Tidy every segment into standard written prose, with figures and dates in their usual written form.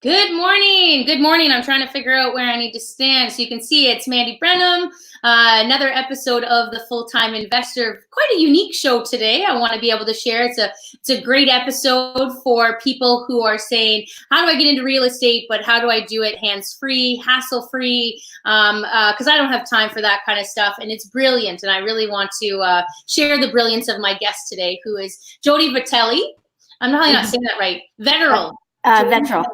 Good morning. Good morning. I'm trying to figure out where I need to stand. So you can see it's Mandy Branham, another episode of The Full-Time Investor. Quite a unique show today. I want to be able to share. It's a great episode for people who are saying, how do I get into real estate, but how do I do it hands-free, hassle-free? Because I don't have time for that kind of stuff. And it's brilliant. And I really want to share the brilliance of my guest today, who is Jodi Vetterl. I'm probably not saying that right. Vetterl. Vetterl.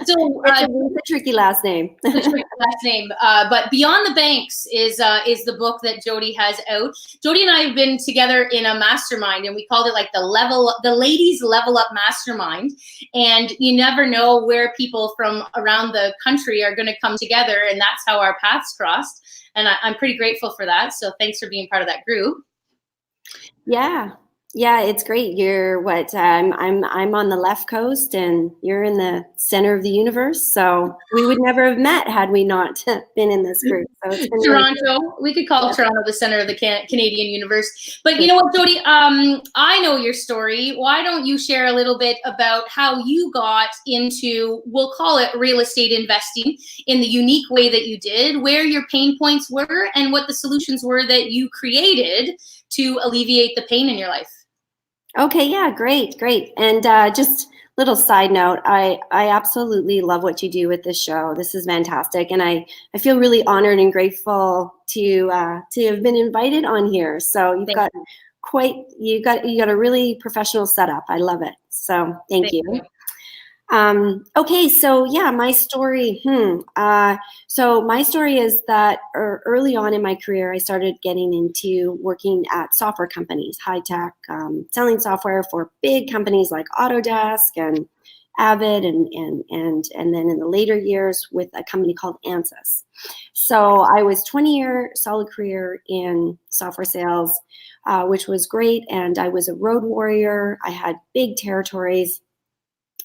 So it's a tricky last name. But Beyond the Banks is the book that Jodi has out. Jodi and I have been together in a mastermind, and we called it like the Ladies Level Up Mastermind. And you never know where people from around the country are going to come together, and that's how our paths crossed. And I'm pretty grateful for that. So thanks for being part of that group. Yeah, it's great. You're what? I'm on the left coast, and you're in the center of the universe. So we would never have met had we not been in this group. So it's been Toronto. We could call Toronto the center of the Canadian universe. But you know what, Jodi? I know your story. Why don't you share a little bit about how you got into, we'll call it real estate investing, in the unique way that you did, where your pain points were, and what the solutions were that you created to alleviate the pain in your life. Okay, yeah, great. And just little side note, I absolutely love what you do with this show. This is fantastic, and I feel really honored and grateful to have been invited on here. So you got a really professional setup. I love it. So thank you. Okay, so yeah, my story. So my story is that early on in my career, I started getting into working at software companies, high tech, selling software for big companies like Autodesk and Avid, and then in the later years with a company called Ansys. So I was 20-year solid career in software sales, which was great, and I was a road warrior. I had big territories,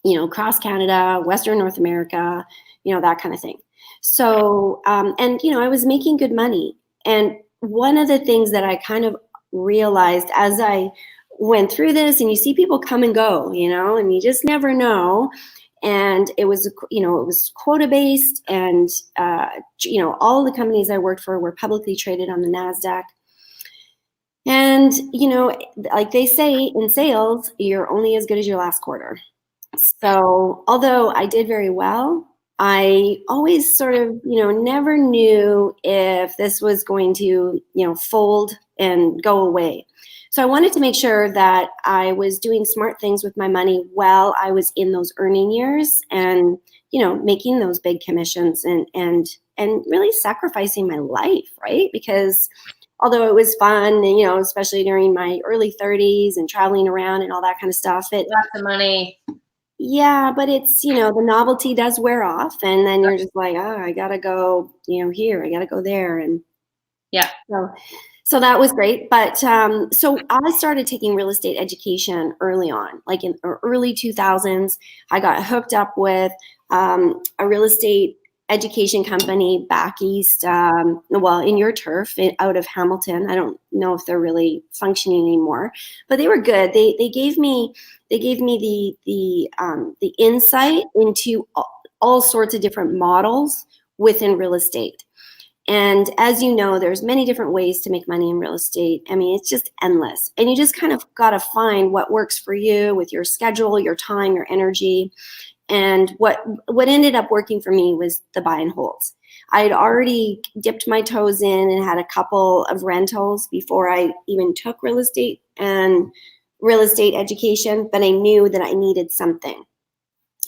across Canada, Western North America, that kind of thing. So, and, I was making good money. And one of the things that I kind of realized as I went through this, and you see people come and go, and you just never know. And it was, it was quota-based, and, all the companies I worked for were publicly traded on the NASDAQ. And, like they say in sales, you're only as good as your last quarter. So although I did very well, I always sort of, never knew if this was going to, fold and go away. So I wanted to make sure that I was doing smart things with my money while I was in those earning years, and, making those big commissions and really sacrificing my life, right? Because although it was fun, and, especially during my early 30s and traveling around and all that kind of stuff, lots of money. Yeah, but it's, the novelty does wear off, and then you're just like, oh, I gotta go, here, I gotta go there. And yeah. So that was great. But so I started taking real estate education early on, like in early 2000s. I got hooked up with a real estate education company back east, in your turf, out of Hamilton. I don't know if they're really functioning anymore, but they were good. They gave me the insight into all sorts of different models within real estate. And as you know, there's many different ways to make money in real estate. I mean, it's just endless, and you just kind of got to find what works for you with your schedule, your time, your energy. And what ended up working for me was the buy and holds. I had already dipped my toes in and had a couple of rentals before I even took real estate and real estate education, but I knew that I needed something.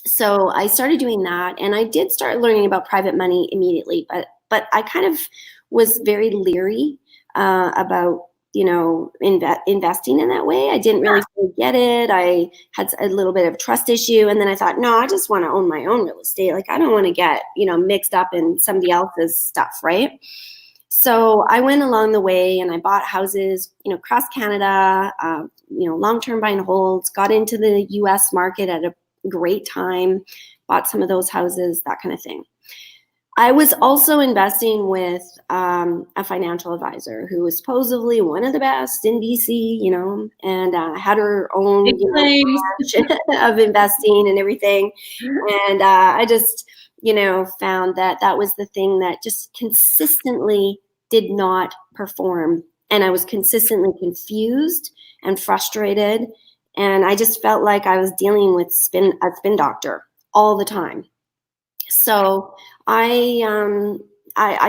So I started doing that, and I did start learning about private money immediately, but I kind of was very leery about investing in that way. I didn't really fully get it. I had a little bit of trust issue. And then I thought, no, I just want to own my own real estate. Like, I don't want to get, mixed up in somebody else's stuff, right? So I went along the way, and I bought houses, across Canada, long-term buy and holds, got into the US market at a great time, bought some of those houses, that kind of thing. I was also investing with a financial advisor who was supposedly one of the best in BC, you know, and had her own branch of investing and everything. And I just, you know, found that that was the thing that just consistently did not perform. And I was consistently confused and frustrated. And I just felt like I was dealing with a spin doctor all the time. So I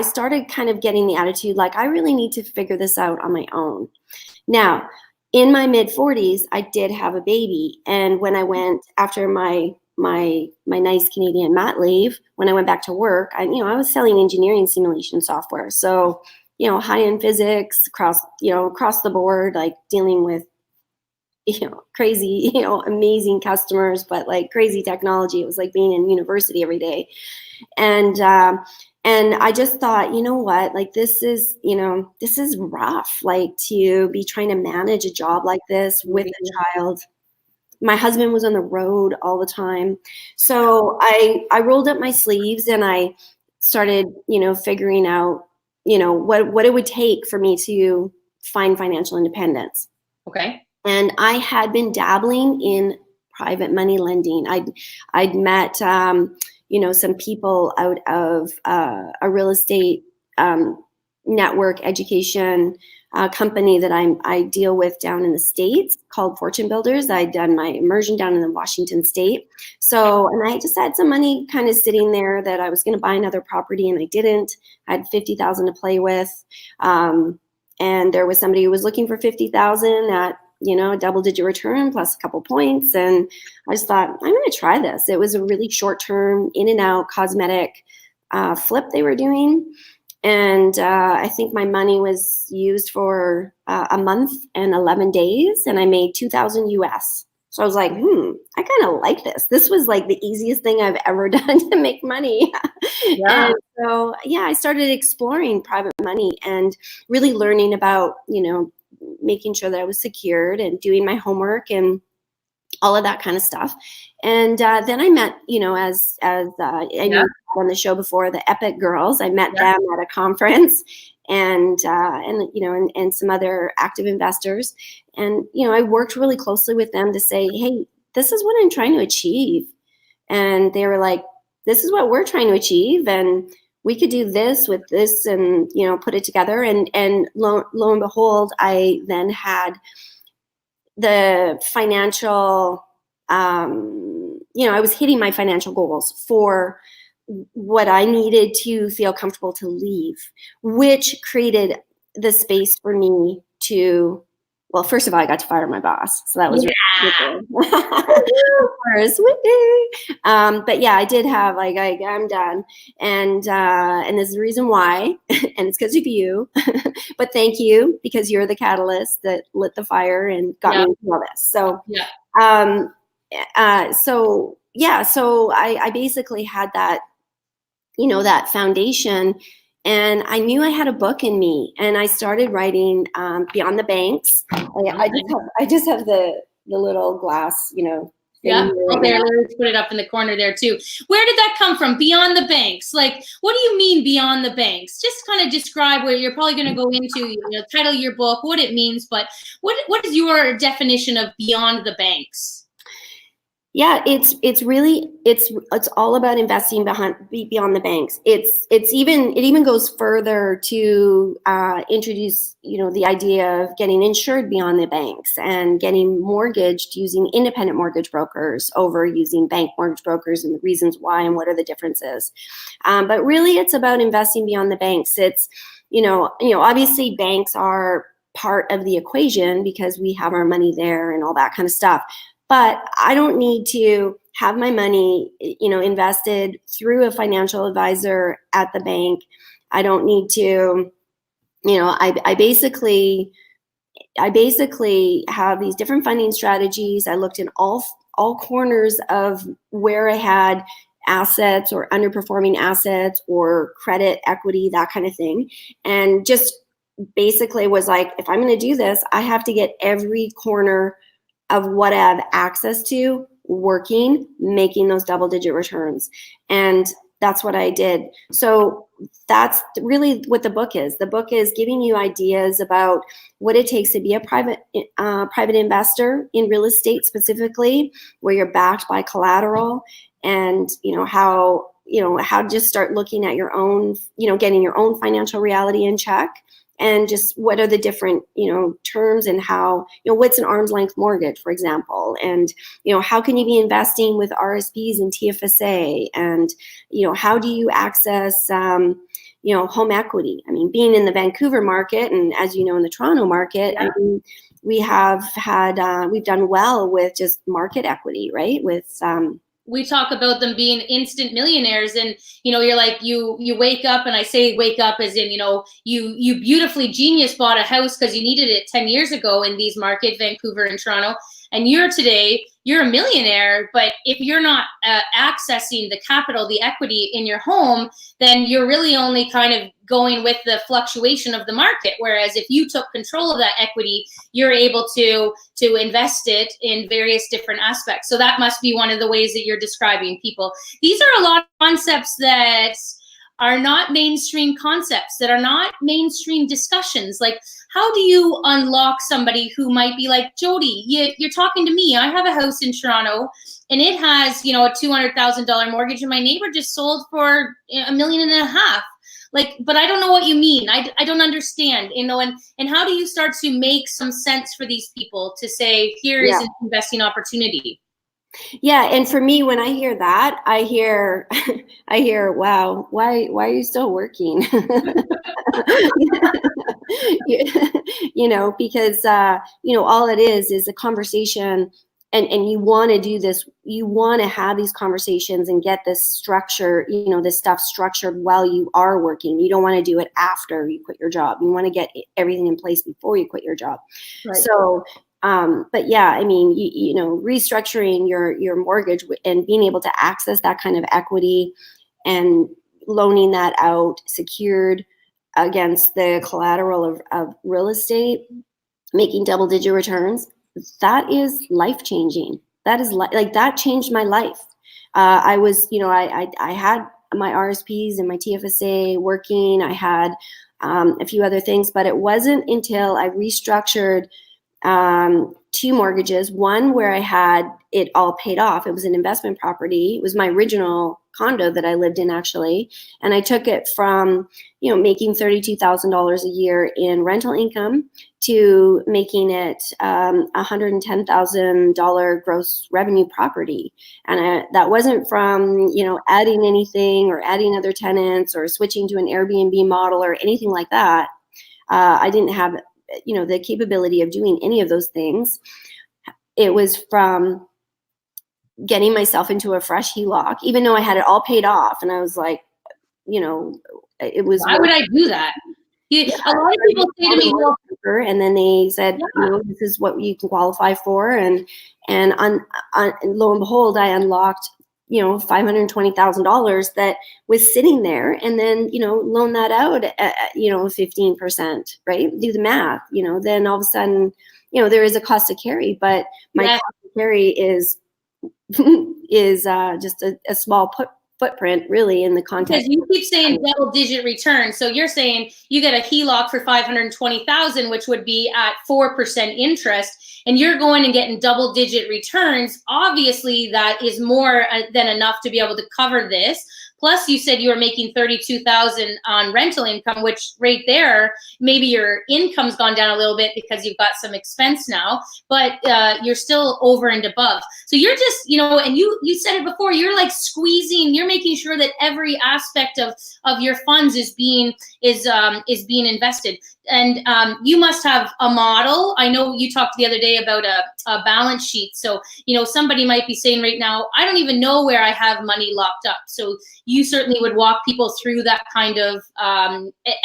started kind of getting the attitude like I really need to figure this out on my own. Now, in my mid 40s, I did have a baby, and when I went after my nice Canadian mat leave, when I went back to work, I was selling engineering simulation software. So, high end physics across the board, like dealing with crazy, amazing customers, but like crazy technology. It was like being in university every day. And I just thought, you know what, like this is rough, like to be trying to manage a job like this with a child. My husband was on the road all the time. So I rolled up my sleeves and I started, figuring out, what it would take for me to find financial independence. Okay. And I had been dabbling in private money lending. I'd met, some people out of a real estate network education company that I deal with down in the States called Fortune Builders. I'd done my immersion down in the Washington State. So, and I just had some money kind of sitting there that I was going to buy another property, and I didn't. I had $50,000 to play with. And there was somebody who was looking for $50,000 at a double-digit return plus a couple points. And I just thought, I'm going to try this. It was a really short-term, in and out cosmetic flip they were doing. And I think my money was used for a month and 11 days, and I made $2,000 US. So I was like, I kind of like this. This was like the easiest thing I've ever done to make money. Yeah. And so, I started exploring private money and really learning about, making sure that I was secured and doing my homework and all of that kind of stuff. And then I met, as I know on the show before, the Epic Girls. I met them at a conference, and some other active investors. And I worked really closely with them to say, hey, this is what I'm trying to achieve. And they were like, this is what we're trying to achieve, and we could do this with this, and put it together. And lo and behold, I then had the financial, I was hitting my financial goals for what I needed to feel comfortable to leave, which created the space for me to, well, first of all, I got to fire my boss. So that was really cool. But I did have I'm done. And this is the reason why, and it's because of you, but thank you, because you're the catalyst that lit the fire and got me into all this. So, so I basically had that, that foundation. And I knew I had a book in me, and I started writing Beyond the Banks. I just have the little glass, Yeah. Oh, there. Let's put it up in the corner there too. Where did that come from? Beyond the Banks. Like, what do you mean beyond the banks? Just kind of describe where you're probably going to go into, title your book, what it means, but what is your definition of beyond the banks? Yeah, it's really all about investing beyond the banks. It even goes further to introduce the idea of getting insured beyond the banks and getting mortgaged using independent mortgage brokers over using bank mortgage brokers, and the reasons why and what are the differences. But really, it's about investing beyond the banks. It's obviously banks are part of the equation because we have our money there and all that kind of stuff. But I don't need to have my money, invested through a financial advisor at the bank. I don't need to, I basically have these different funding strategies. I looked in all corners of where I had assets or underperforming assets or credit equity, that kind of thing. And just basically was like, if I'm going to do this, I have to get every corner of what I have access to working, making those double-digit returns. And that's what I did. So that's really what the book is. The book is giving you ideas about what it takes to be a private investor in real estate specifically, where you're backed by collateral, and how to just start looking at your own, getting your own financial reality in check, and just what are the different, terms, and how, what's an arm's length mortgage, for example, and, how can you be investing with RSPs and TFSA, and, how do you access, home equity? I mean, being in the Vancouver market, and as you know, in the Toronto market, yeah. I mean, we've done well with just market equity, right? With, we talk about them being instant millionaires, and you're like, you wake up, and I say wake up as in you beautifully genius bought a house because you needed it 10 years ago in these markets, Vancouver and Toronto, and you're a millionaire. But if you're not accessing the capital, the equity in your home, then you're really only kind of going with the fluctuation of the market. Whereas if you took control of that equity, you're able to invest it in various different aspects. So that must be one of the ways that you're describing people. These are a lot of concepts that are not mainstream concepts, that are not mainstream discussions. Like, how do you unlock somebody who might be like, Jodi, you're talking to me. I have a house in Toronto, and it has, a $200,000 mortgage, and my neighbor just sold for $1.5 million. Like, but I don't know what you mean. I don't understand, and how do you start to make some sense for these people to say, here is an investing opportunity? Yeah. And for me, when I hear that, I hear, wow, why are you still working? Because, all it is a conversation, and you want to do this, you want to have these conversations and get this structure, this stuff structured while you are working. You don't want to do it after you quit your job. You want to get everything in place before you quit your job. Right. So, but yeah, I mean, restructuring your mortgage and being able to access that kind of equity and loaning that out secured against the collateral of real estate, making double-digit returns, that is life-changing. That is that changed my life. I was, I had my RSPs and my TFSA working. I had a few other things, but it wasn't until I restructured 2 mortgages, one where I had it all paid off. It was an investment property. It was my original condo that I lived in, actually. And I took it from, making $32,000 a year in rental income to making it $110,000 gross revenue property. And that wasn't from, adding anything or adding other tenants or switching to an Airbnb model or anything like that. I didn't have the capability of doing any of those things. It was from getting myself into a fresh HELOC, even though I had it all paid off. And I was like, it was. Why would I do that? A lot of people say to me, well, and then they said, this is what you can qualify for. And lo and behold, I unlocked, $520,000 that was sitting there, and then, loan that out at 15%, right? Do the math, then all of a sudden, there is a cost to carry, but my cost to carry is just a small footprint, really, in the context. Because you keep saying double-digit return, so you're saying you get a HELOC for $520,000, which would be at 4% interest, and you're going and getting double-digit returns. Obviously, that is more than enough to be able to cover this. Plus, you said you were making $32,000 on rental income, which right there, maybe your income's gone down a little bit because you've got some expense now, but you're still over and above. So you're just, and you said it before, you're like squeezing, you're making sure that every aspect of your funds is being invested. And you must have a model. I know you talked the other day about a balance sheet. So, somebody might be saying right now, I don't even know where I have money locked up. So you certainly would walk people through that kind of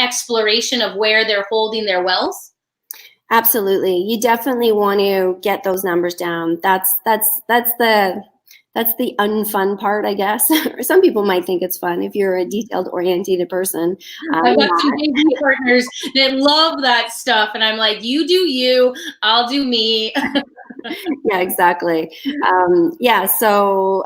exploration of where they're holding their wealth. Absolutely. You definitely want to get those numbers down. That's the unfun part, I guess. Or some people might think it's fun if you're a detailed oriented person. I've got some baby partners that love that stuff. And I'm like, you do you, I'll do me. Yeah, exactly. So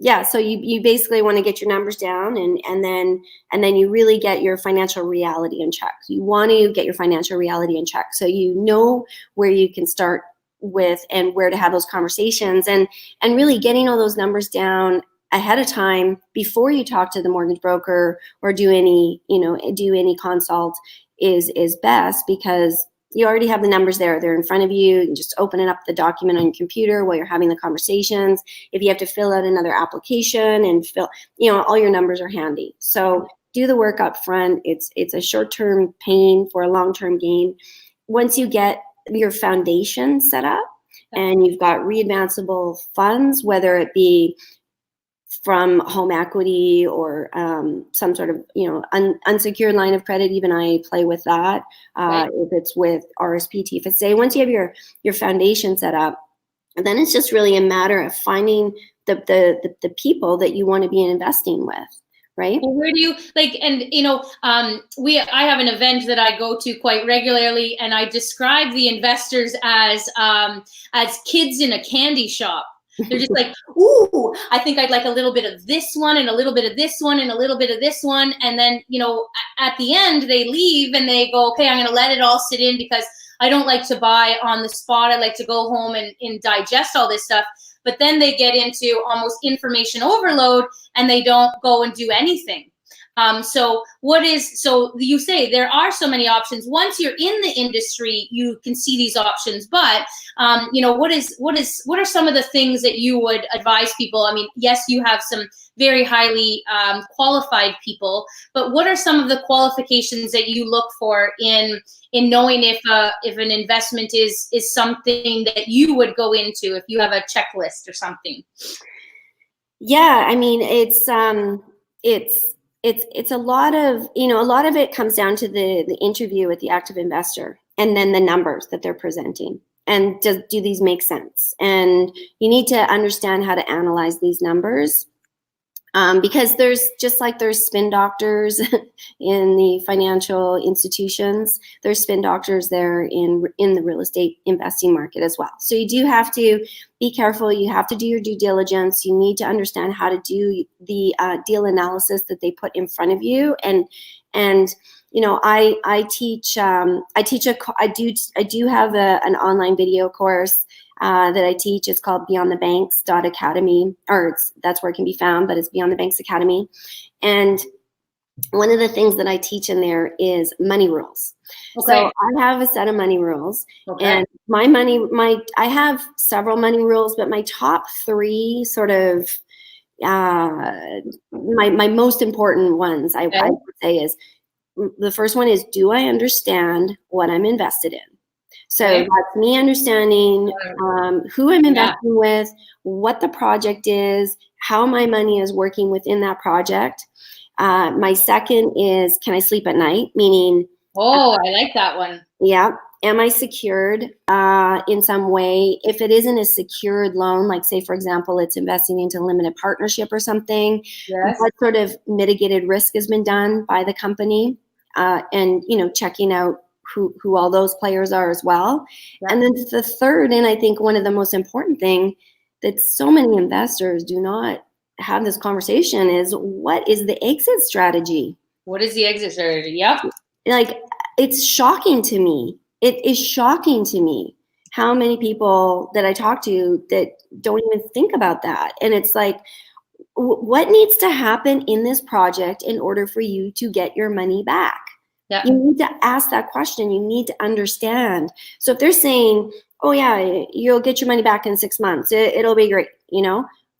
yeah, so you basically want to get your numbers down, and then you really get your financial reality in check. You want to get your financial reality in check, so you know where you can start with and where to have those conversations, and really getting all those numbers down ahead of time before you talk to the mortgage broker or do any consult is best, because you already have the numbers there. They're in front of you. You can just open it up, the document on your computer while you're having the conversations. If you have to fill out another application and all your numbers are handy. So do the work up front. It's a short-term pain for a long-term gain. Once you get your foundation set up and you've got readvanceable funds, whether it be from home equity or some sort of unsecured line of credit. Even I play with that. Right. If it's with RSP, TFSA, once you have your foundation set up, then it's just really a matter of finding the people that you want to be investing with. Right. Well, where do you I have an event that I go to quite regularly, and I describe the investors as kids in a candy shop. They're just like, ooh, I think I'd like a little bit of this one and a little bit of this one and a little bit of this one. And then, at the end they leave and they go, okay, I'm going to let it all sit in because I don't like to buy on the spot. I like to go home and digest all this stuff. But then they get into almost information overload and they don't go and do anything. So you say there are so many options. Once you're in the industry, you can see these options, but what are some of the things that you would advise people? I mean, yes, you have some very highly qualified people, but what are some of the qualifications that you look for in knowing if an investment is something that you would go into, if you have a checklist or something? Yeah, I mean, it's a lot of it comes down to the interview with the active investor, and then the numbers that they're presenting, and do these make sense? And you need to understand how to analyze these numbers, because there's spin doctors in the financial institutions. There's spin doctors there in the real estate investing market as well. So you do have to be careful. You have to do your due diligence. You need to understand how to do the deal analysis that they put in front of you. And I do have an online video course that I teach. It's called beyondthebanks.academy, or that's where it can be found, but it's Beyond the Banks Academy. And one of the things that I teach in there is money rules. Okay. So I have a set of money rules, okay. And I have several money rules, but my top three sort of, my most important ones, I would say, is the first one is, do I understand what I'm invested in? So that's me understanding who I'm investing with, what the project is, how my money is working within that project. My second is, can I sleep at night? Meaning, I like that one. Yeah. Am I secured in some way? If it isn't a secured loan, like say, for example, it's investing into limited partnership or something, what sort of mitigated risk has been done by the company, and checking out who all those players are as well. Yeah. And then the third, and I think one of the most important thing that so many investors do not have this conversation is, what is the exit strategy? What is the exit strategy? Yep. Like, it's shocking to me. It is shocking to me how many people that I talk to that don't even think about that. And it's like, what needs to happen in this project in order for you to get your money back? Yeah. You need to ask that question. You need to understand. So if they're saying, oh yeah, you'll get your money back in 6 months, it'll be great,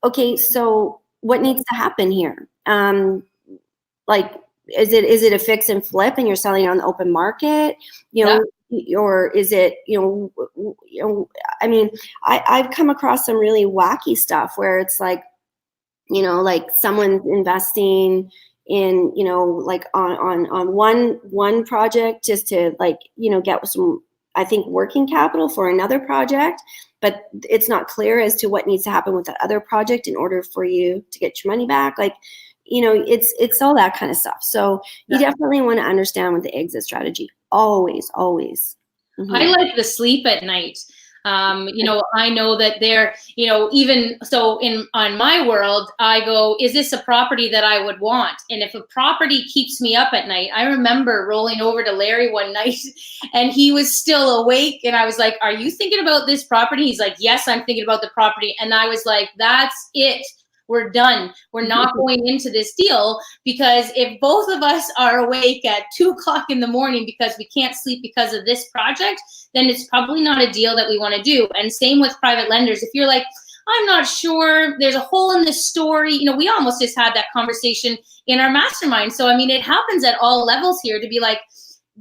Okay, so what needs to happen here? Like, is it a fix and flip and you're selling on the open market? Or is it, I mean, I've come across some really wacky stuff where it's like, like someone's investing in, like on one project just to get some, I think, working capital for another project, but it's not clear as to what needs to happen with that other project in order for you to get your money back. Like, it's all that kind of stuff. So you definitely want to understand what the exit strategy, always. Mm-hmm. I like the sleep at night. I know that they're, even so on my world, I go, is this a property that I would want? And if a property keeps me up at night, I remember rolling over to Larry one night and he was still awake. And I was like, are you thinking about this property? He's like, yes, I'm thinking about the property. And I was like, that's it. We're done. We're not going into this deal, because if both of us are awake at 2:00 in the morning because we can't sleep because of this project, then it's probably not a deal that we want to do. And same with private lenders. If you're like, I'm not sure, there's a hole in the story. We almost just had that conversation in our mastermind. So, I mean, it happens at all levels here to be like,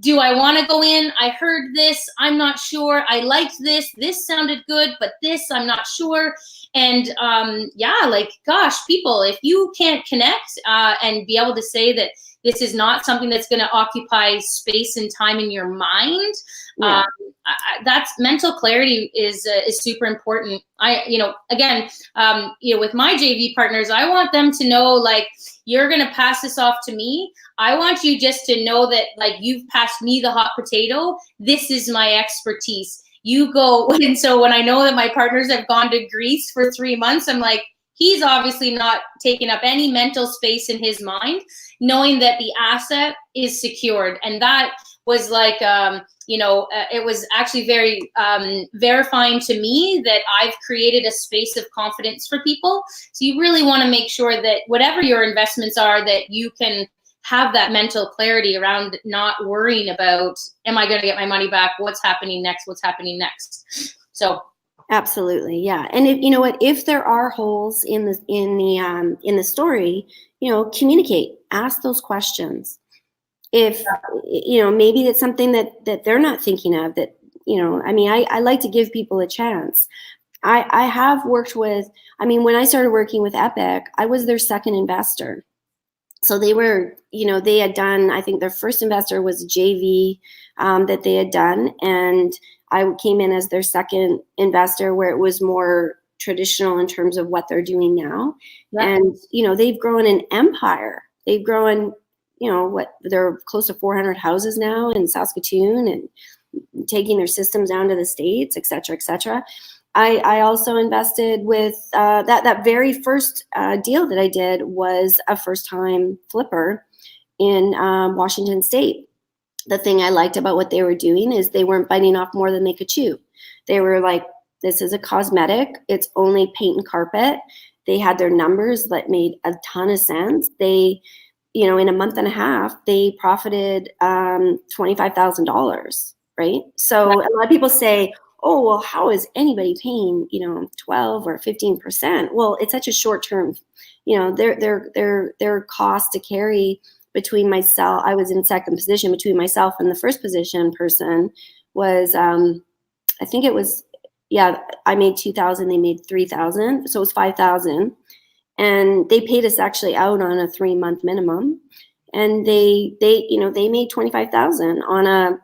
do I want to go in? I heard this. I'm not sure. I liked this. This sounded good, but this, I'm not sure. And gosh, people, if you can't connect and be able to say that this is not something that's going to occupy space and time in your mind, that's mental clarity is super important. With my JV partners, I want them to know, like, you're going to pass this off to me. I want you just to know that, like, you've passed me the hot potato. This is my expertise. You go. And so when I know that my partners have gone to Greece for 3 months, I'm like, he's obviously not taking up any mental space in his mind, knowing that the asset is secured. And that was like, it was actually very verifying to me that I've created a space of confidence for people. So you really want to make sure that whatever your investments are, that you can have that mental clarity around not worrying about, am I going to get my money back? What's happening next? What's happening next? So. Absolutely. Yeah. And if there are holes in the story, communicate, ask those questions. If, maybe it's something that they're not thinking of, that, I like to give people a chance. I have worked with, when I started working with Epic, I was their second investor. So they were, they had done, I think their first investor was JV that they had done. And I came in as their second investor, where it was more traditional in terms of what they're doing now. Yeah. And, they've grown an empire. They've grown, they're close to 400 houses now in Saskatoon, and taking their systems down to the States, et cetera, et cetera. I also invested with that very first deal that I did was a first-time flipper in Washington State. The thing I liked about what they were doing is they weren't biting off more than they could chew. They were like, this is a cosmetic. It's only paint and carpet. They had their numbers that made a ton of sense. They, in a month and a half, they profited $25,000, right? So a lot of people say, oh, well, how is anybody paying, 12 or 15%? Well, it's such a short term, their cost to carry between myself, I was in second position, between myself and the first position person was, I think it was, I made 2,000, they made 3,000. So it was 5,000. And they paid us actually out on a 3-month minimum. And they made 25,000 on a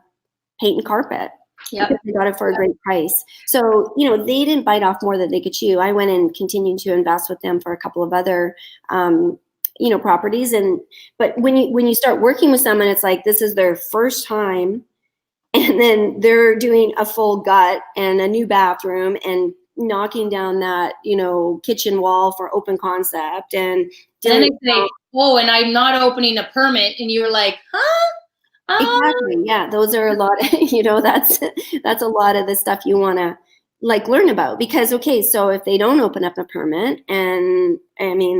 paint and carpet. Yeah, they got it for a great price. So, they didn't bite off more than they could chew. I went and continued to invest with them for a couple of other, properties. But when you start working with someone, it's like, this is their first time, and then they're doing a full gut and a new bathroom and knocking down that, kitchen wall for open concept. And then they say, oh, and I'm not opening a permit. And you're like, huh? Exactly. Yeah. Those are a lot, that's a lot of the stuff you want to learn about, because, okay, so if they don't open up a permit, and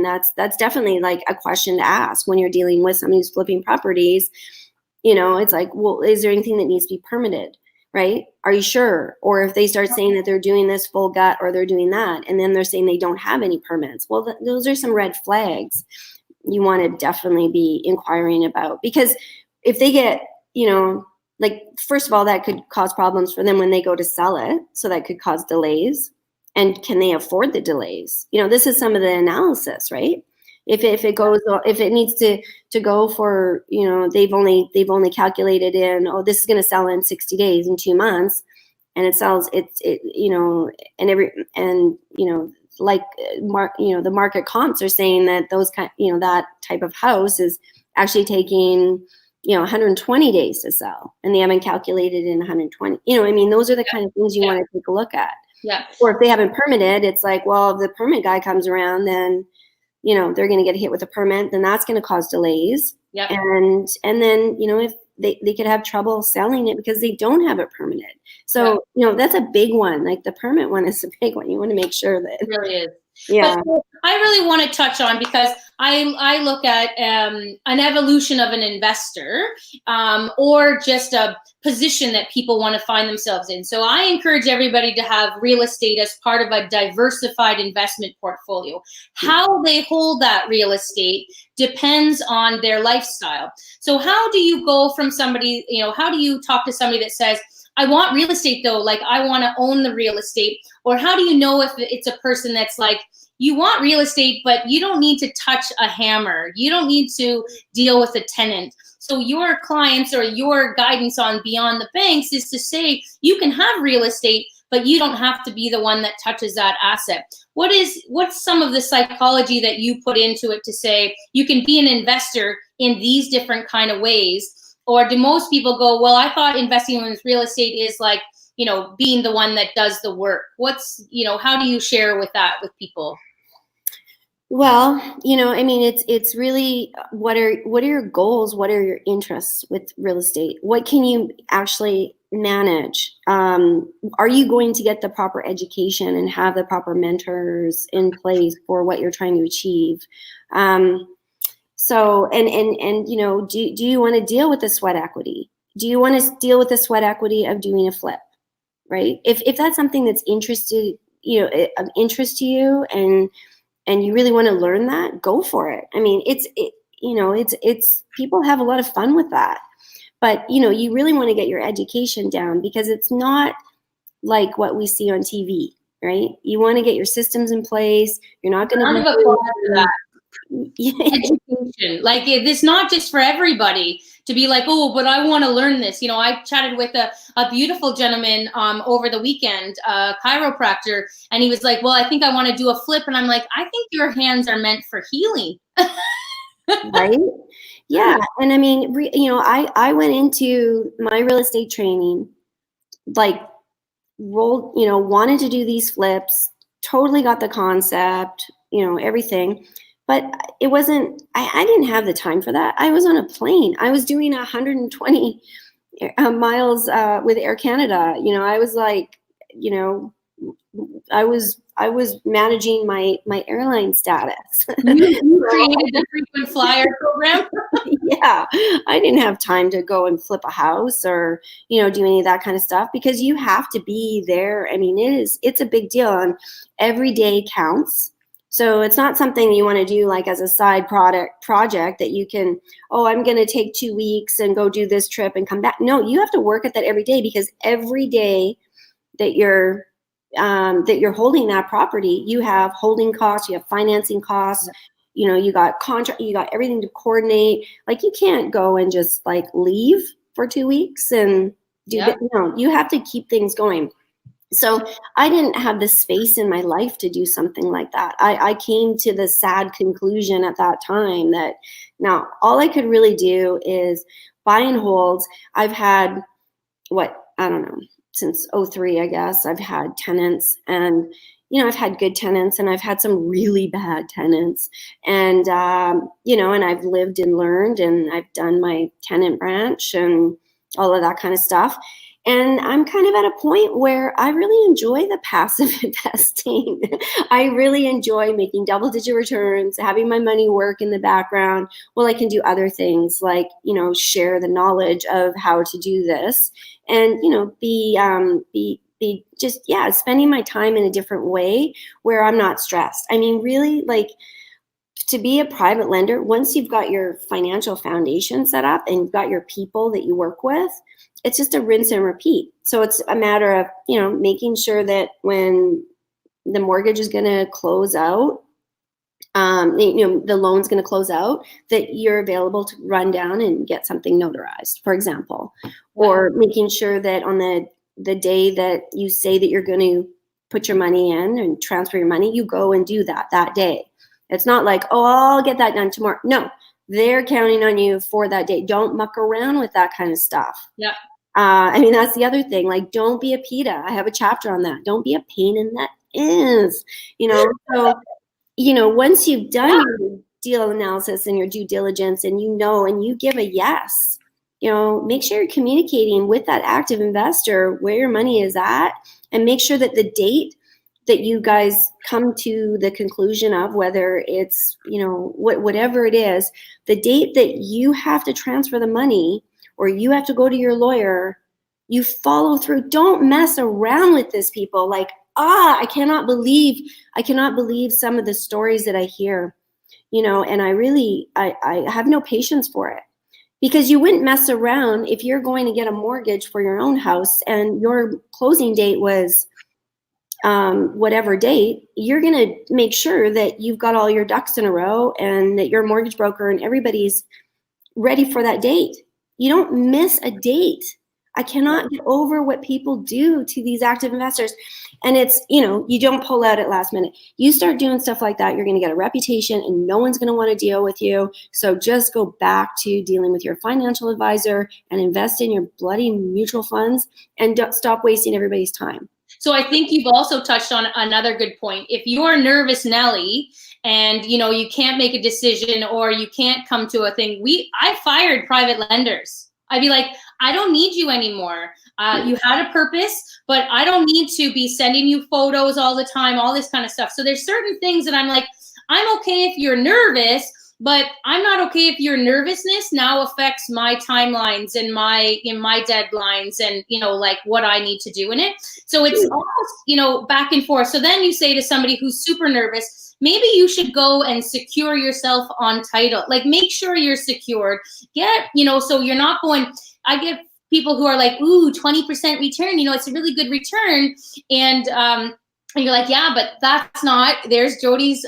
that's definitely like a question to ask when you're dealing with somebody who's flipping properties. It's like, well, is there anything that needs to be permitted? Right? Are you sure? Or if they start saying that they're doing this full gut, or they're doing that, and then they're saying they don't have any permits. Well, those are some red flags you want to definitely be inquiring about, because if they get, first of all, that could cause problems for them when they go to sell it. So that could cause delays. And can they afford the delays? This is some of the analysis, right? If it needs to go for, they've only calculated in, oh, this is going to sell in 60 days, in 2 months, and it sells, the market comps are saying that those kind, that type of house is actually taking, 120 days to sell, and they haven't calculated in 120. I mean, those are the kind of things you want to take a look at. Yeah. Or if they haven't permitted, it's like, well, if the permit guy comes around, then, they're going to get hit with a permit, then that's going to cause delays. Yep. And then, if they could have trouble selling it because they don't have it permitted. So, that's a big one. Like the permit one is a big one. You want to make sure that it really is. Yeah. But I really want to touch on, because I look at an evolution of an investor, or just a position that people want to find themselves in. So I encourage everybody to have real estate as part of a diversified investment portfolio. How they hold that real estate depends on their lifestyle. So how do you go from somebody, how do you talk to somebody that says, I want real estate though, like I want to own the real estate? Or how do you know if it's a person that's like, you want real estate, but you don't need to touch a hammer. You don't need to deal with a tenant. So your clients, or your guidance on Beyond the Banks, is to say you can have real estate, but you don't have to be the one that touches that asset. What's some of the psychology that you put into it to say you can be an investor in these different kind of ways? Or do most people go, well, I thought investing in real estate is like, being the one that does the work? How do you share with that with people? Well, I mean, it's really, what are your goals? What are your interests with real estate? What can you actually manage? Are you going to get the proper education and have the proper mentors in place for what you're trying to achieve? So, do you want to deal with the sweat equity? Do you want to deal with the sweat equity of doing a flip, right? If that's something that's of interest to you, and you really want to learn that, go for it. I mean, it's people have a lot of fun with that, but you really want to get your education down, because it's not like what we see on TV, right? You want to get your systems in place. You're not going to be education. Like, it's not just for everybody to be like, oh, but I want to learn this. I chatted with a beautiful gentleman over the weekend, a chiropractor, and he was like, well, I think I want to do a flip. And I'm like, I think your hands are meant for healing. Right? Yeah. And I mean, I went into my real estate training, like wanted to do these flips, totally got the concept, everything. But it wasn't, I didn't have the time for that. I was on a plane. I was doing 120 miles with Air Canada. I was like, I was managing my airline status. You created the frequent flyer program? Yeah. I didn't have time to go and flip a house or, do any of that kind of stuff, because you have to be there. I mean, it's a big deal, and every day counts. So it's not something you want to do like as a side project that you can, I'm going to take 2 weeks and go do this trip and come back. No, you have to work at that every day, because every day that you're holding that property, you have holding costs, you have financing costs, you got contract, you got everything to coordinate. Like, you can't go and just like leave for 2 weeks and do that. No, you have to keep things going. So I didn't have the space in my life to do something like that. I came to the sad conclusion at that time that now all I could really do is buy and hold. I've had, since 2003, I guess, I've had tenants, and, I've had good tenants, and I've had some really bad tenants, and, and I've lived and learned, and I've done my tenant branch and all of that kind of stuff. And I'm kind of at a point where I really enjoy the passive investing. I really enjoy making double-digit returns, having my money work in the background. Well, I can do other things like, share the knowledge of how to do this, and, be just, spending my time in a different way where I'm not stressed. I mean, really, like, to be a private lender, once you've got your financial foundation set up and you've got your people that you work with, it's just a rinse and repeat. So it's a matter of, making sure that when the mortgage is going to close out, the loan's going to close out, that you're available to run down and get something notarized, for example, or making sure that on the day that you say that you're going to put your money in and transfer your money, you go and do that day. It's not like, I'll get that done tomorrow. No, they're counting on you for that date. Don't muck around with that kind of stuff. Yeah. I mean, that's the other thing. Like, don't be a PITA. I have a chapter on that. Don't be a pain in the ass. So, once you've done your deal analysis and your due diligence, and and you give a yes, make sure you're communicating with that active investor where your money is at, and make sure that the date that you guys come to the conclusion of, whether it's, whatever it is, the date that you have to transfer the money or you have to go to your lawyer, you follow through. Don't mess around with this, people. Like, I cannot believe some of the stories that I hear, and I have no patience for it, because you wouldn't mess around if you're going to get a mortgage for your own house and your closing date was whatever date. You're going to make sure that you've got all your ducks in a row and that your mortgage broker and everybody's ready for that date. You don't miss a date. I cannot get over what people do to these active investors. And it's, you don't pull out at last minute. You start doing stuff like that, you're going to get a reputation and no one's going to want to deal with you. So just go back to dealing with your financial advisor and invest in your bloody mutual funds, and don't stop wasting everybody's time. So I think you've also touched on another good point. If you're nervous Nelly and you can't make a decision or you can't come to a thing, I fired private lenders. I'd be like, I don't need you anymore. You had a purpose, but I don't need to be sending you photos all the time, all this kind of stuff. So there's certain things that I'm like, I'm okay if you're nervous, but I'm not okay if your nervousness now affects my timelines and my deadlines and, like what I need to do in it. So it's almost, back and forth. So then you say to somebody who's super nervous, maybe you should go and secure yourself on title. Like, make sure you're secured. So you're not going, I get people who are like, ooh, 20% return, it's a really good return. And you're like, yeah, but that's not, there's Jodi's,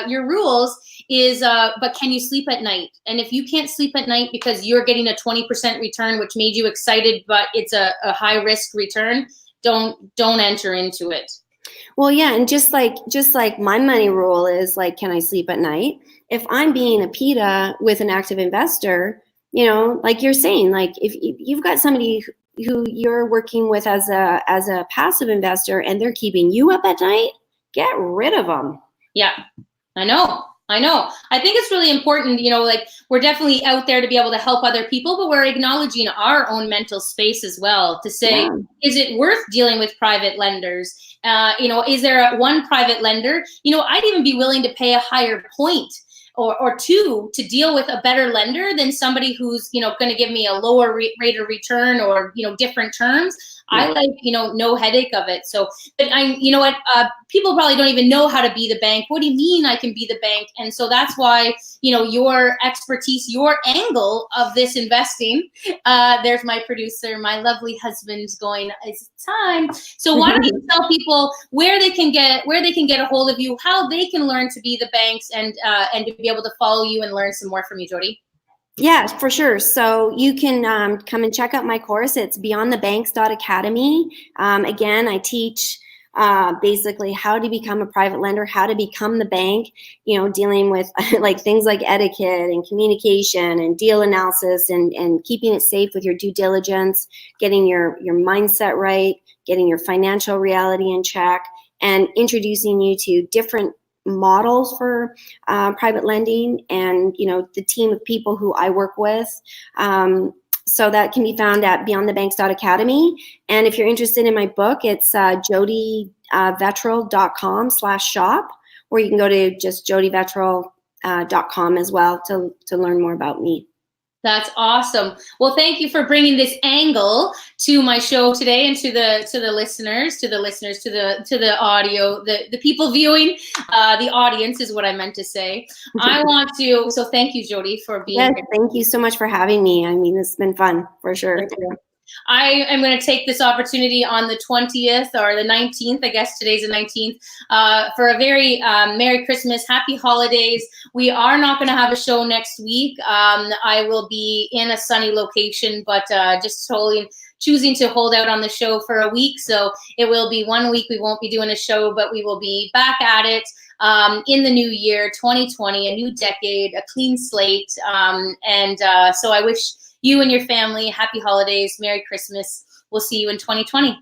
your rules is, but can you sleep at night? And if you can't sleep at night because you're getting a 20% return, which made you excited, but it's a high risk return, don't enter into it. Well, yeah. And just like my money rule is like, can I sleep at night? If I'm being a PITA with an active investor, like you're saying, like if you've got somebody who you're working with as a passive investor and they're keeping you up at night, get rid of them. Yeah, I know. I think it's really important, like we're definitely out there to be able to help other people, but we're acknowledging our own mental space as well to say, Is it worth dealing with private lenders? Is there one private lender? I'd even be willing to pay a higher point or two to deal with a better lender than somebody who's, going to give me a lower rate of return or, different terms. I like, no headache of it. So, but people probably don't even know how to be the bank. What do you mean I can be the bank? And so that's why, your expertise, your angle of this investing, there's my producer, my lovely husband's going, it's time. So why don't you tell people where they can get a hold of you, how they can learn to be the banks and to be able to follow you and learn some more from you, Jodi? Yeah, for sure. So you can come and check out my course. It's beyondthebanks.academy. Again, I teach basically how to become a private lender, how to become the bank, dealing with like things like etiquette and communication and deal analysis and keeping it safe with your due diligence, getting your mindset right, getting your financial reality in check, and introducing you to different models for private lending and the team of people who I work with. So that can be found at beyondthebanks.academy. And if you're interested in my book, it's jodivetterl.com/shop, or you can go to just jodivetterl.com as well to learn more about me. That's awesome. Well, thank you for bringing this angle to my show today and to the listeners, to the audio, the people viewing, the audience is what I meant to say. So thank you, Jodi, for being here. Thank you so much for having me. I mean, it's been fun for sure. I am going to take this opportunity on the 20th or the 19th, I guess today's the 19th, for a very Merry Christmas, Happy Holidays. We are not going to have a show next week. I will be in a sunny location, but just totally choosing to hold out on the show for a week. So it will be 1 week. We won't be doing a show, but we will be back at it in the new year, 2020, a new decade, a clean slate. So I wish you and your family happy holidays, Merry Christmas. We'll see you in 2020.